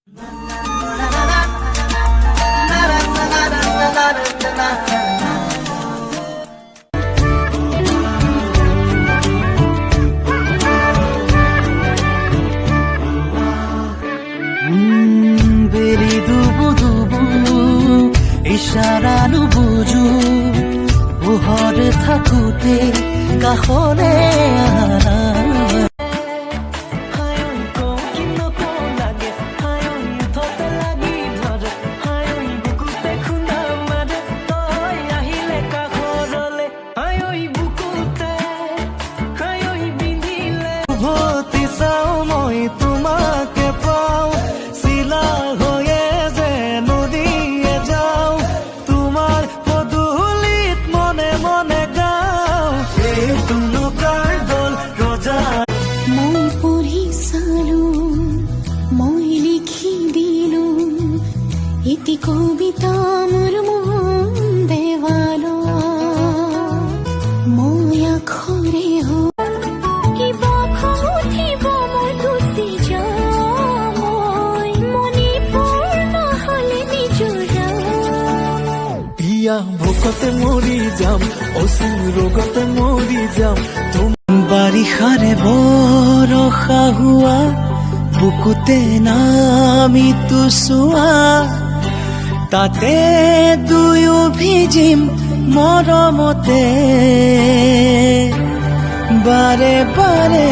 বেৰি দুবু দুবু ইশাৰা নুবুজো পোহৰে থাকোতে কাষৰে আহা ইতি কবিতা মোৰ মন দেৱাল মই আখৰে কিবা উঠিব মই গুচি যাম মণিপুৰ নহলে নিজৰা বিয়া ভোকতে মৰি যাম অচিন ৰোগতে মৰি যাম বাৰিষাৰে বৰষা হোৱা বুকুতে নামিতো চোৱা তাতে দুয়ো ভিজিম মৰমতে বাৰে বাৰে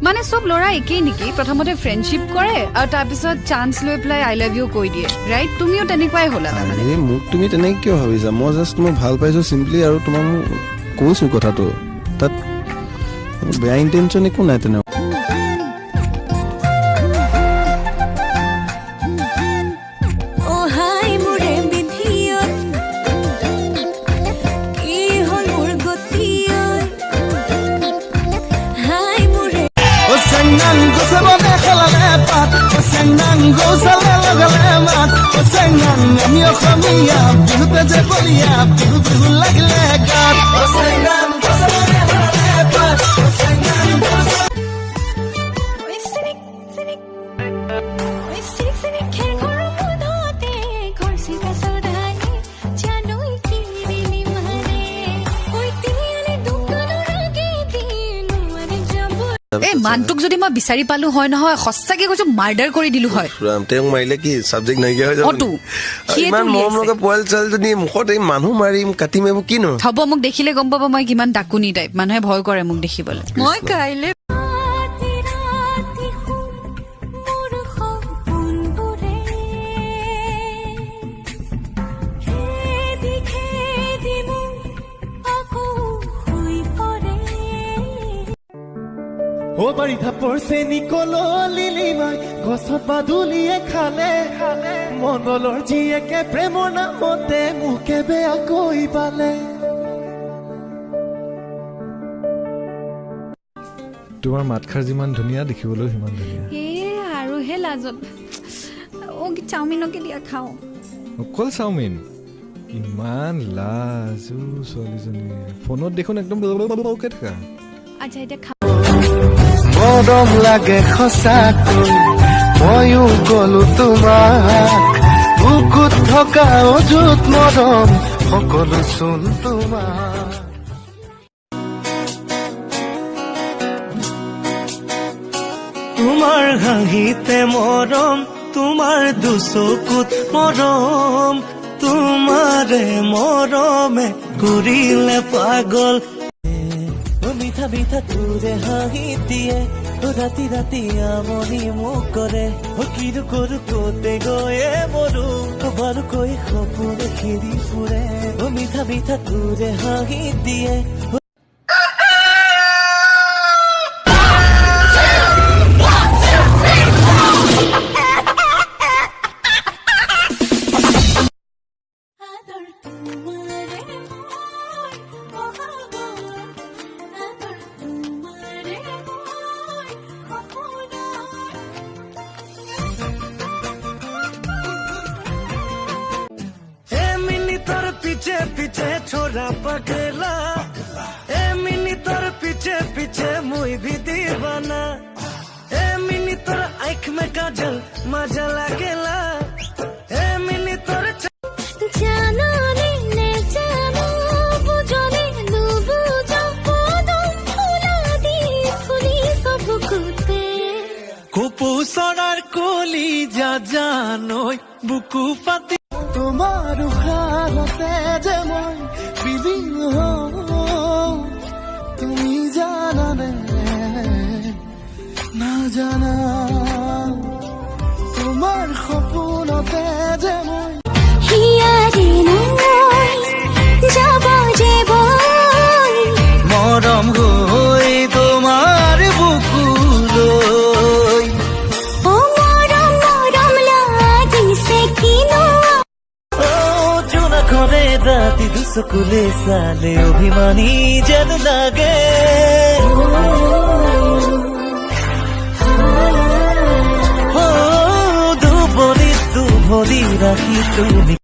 মানে সব লৰা একেই নেকি প্ৰথমতে ফ্ৰেণ্ডশিপ কৰে আৰু তাৰপিছত চান্স লৈ পেলাই আই লাভ ইউ কৈ দিয়ে ৰাইট তুমিও তেনেকুৱাই হ'লা তাৰমানে মোক তুমি তেনেকৈ কিয় ভাবিছা মই জাষ্ট তোমাক ভাল পাইছো চিম্পলি আৰু তোমাক কৈছো কথাটো তাত বেয়া ইণ্টেনশ্যন একো নাই তেনে আমি অসমীয়া বিহুতে যে বলিয়া বিহু বিহু লাগিলে গাত এই মানটোক যদি মই বিচাৰি পালো হয় নহয় সঁচাকে কৈছো মাৰ্ডাৰ কৰি দিলো হয় তেওঁক মাৰিলে কি চাবজেক্ট নাইকিয়া হৈ যাব ইমান মৰম লগা পোৱালি ছোৱালীজনী মুখত এই মানুহ মাৰিম কাটিম এইবোৰ কিনো হ'ব মোক দেখিলে গম পাব মই কিমান ডাকুনি টাইপ মানুহে ভয় কৰে মোক দেখিবলৈ মই কাইলে ও বাৰিষা পৰছে নিকলিলি মাই গছত বাদুলিয়ে খালে মংগলৰ জীয়েকে প্ৰেমৰ নামতে মোকে বেয়াকৈ পালে তোমাৰ মাতখাৰ যিমান ধুনীয়া দেখিবলৈ সিমান ধুনীয়া আৰু হে লাজত ও কি চাওমিনকে দিয়া খাওঁ অকল চাওমিন ইমান লাজু ছোৱালীজনী ফোনত দেখোন একদম থাকা আচ্ছা এতিয়া মৰম লাগে সঁচাকৈ ময়ো গলো তোমাক বুকুত থকা অযুত মৰম সকলো চোন তোমাক তোমাৰ হাঁহিতে মৰম তোমাৰ দুচকুত মৰম তোমাৰে মৰমে কৰিলে পাগল মিঠা মিঠা তোৰে হাঁহি দিয়ে ৰাতি ৰাতি আমনি মোক কৰে কিনো কৰো কতে গৈয়ে মৰো বাৰুকৈ সপোনে খেদি ফুৰে মিঠা মিঠা তোৰে হাঁহি দিয়ে পিছে ছোৰা পাগলা এ মিনিটৰ পিছে মই ভি দিৱানা এ মিনিটৰ আঁখ মে কাজল মজা লাগেলা এ মিনিটৰ জানো নে জানো বুঝনে নুবুঝো কদম ফুলা দি ফুলি সবকুতে কপৌ চৰাৰ কলি যা জানৈ বুকু পাতি তোমাৰ উশাহতে যে মই বিলীন হওঁ তুমি জানানে নাজানা তোমাৰ সপোনতে যে মই হিয়াৰে নয় যাব যে বই মৰম হৈ তোমাৰ বুকুলৈ ও মৰম মৰম লাগিছে কিনো জোনাকৰে ৰাতি দুচকুলে চালে অভিমানী যেন লাগে দুবলি ৰাখি তুমি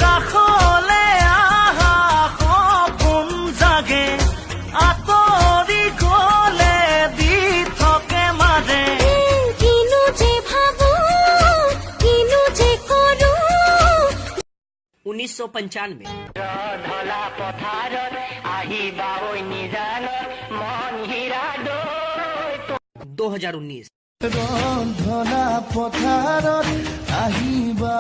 কাষলে আহা সপোন জাগে আঁতৰি গলে দি থাকে মাজে কিনো যে ভাবো কিনো যে কৰো 1995 2019 ৰন্ধনা পথাৰত আহিবা